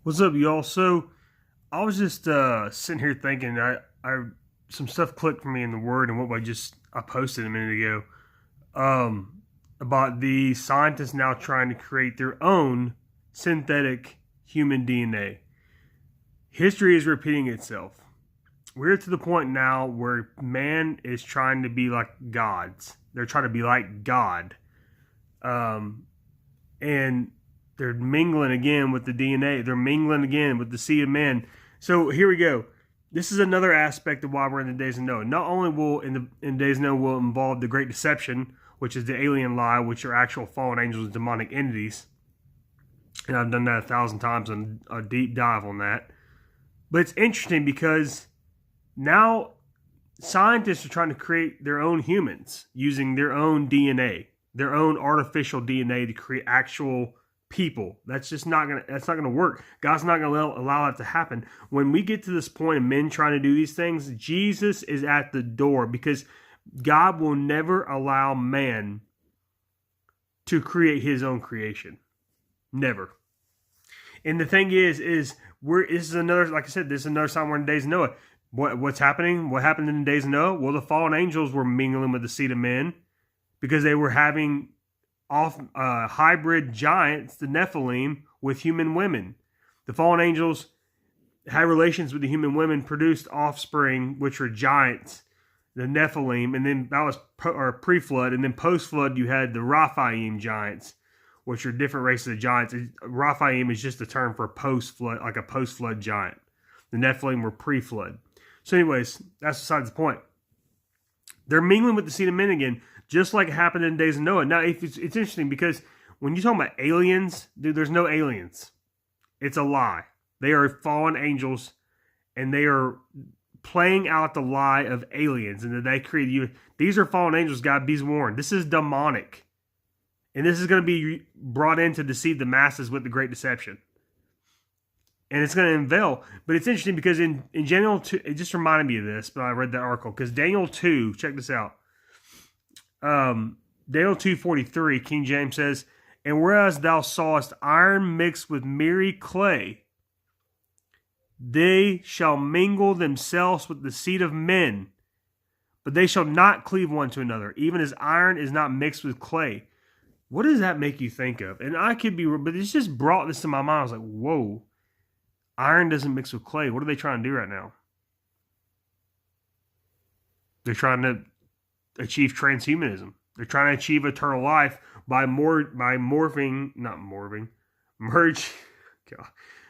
What's up, y'all? So I was just sitting here thinking. I some stuff clicked for me in the Word and what I posted a minute ago about the scientists now trying to create their own synthetic human DNA. History is repeating itself. We're to the point now where man is trying to be like gods. They're trying to be like God, um, and they're mingling again with the DNA. They're mingling again with the seed of man. So here we go. This is another aspect of why we're in the days of Noah. Not only will in the days of Noah will involve the great deception, which is the alien lie, which are actual fallen angels and demonic entities. And I've done that 1,000 times on a deep dive on that. But it's interesting because now scientists are trying to create their own humans using their own DNA, their own artificial DNA to create actual people. That's not gonna work. God's not gonna allow that to happen. When we get to this point of men trying to do these things, Jesus is at the door, because God will never allow man to create his own creation. Never. And the thing is this is another, like I said, this is another sign we're in the days of Noah. What's happening? What happened in the days of Noah? Well, the fallen angels were mingling with the seed of men because they were having hybrid giants, the Nephilim, with human women. The fallen angels had relations with the human women, produced offspring, which were giants, the Nephilim, and then that was pre-flood, and then post-flood you had the Raphaim giants, which are different races of giants. Raphaim is just a term for post-flood, like a post-flood giant. The Nephilim were pre-flood. So anyways, that's besides the point. They're mingling with the seed of men again, just like it happened in the days of Noah. Now, it's interesting because when you talk about aliens, dude, there's no aliens. It's a lie. They are fallen angels, and they are playing out the lie of aliens, and that they created you. These are fallen angels, God, be warned. This is demonic. And this is going to be brought in to deceive the masses with the great deception. And it's going to unveil. But it's interesting because in Daniel 2, it just reminded me of this, but I read that article. Because Daniel 2, check this out. Daniel 2:43, King James says, "And whereas thou sawest iron mixed with miry clay, they shall mingle themselves with the seed of men, but they shall not cleave one to another, even as iron is not mixed with clay." What does that make you think of? And I could be, but it's just brought this to my mind. I was like, whoa, iron doesn't mix with clay. What are they trying to do right now? They're trying to achieve transhumanism. They're trying to achieve eternal life by merge,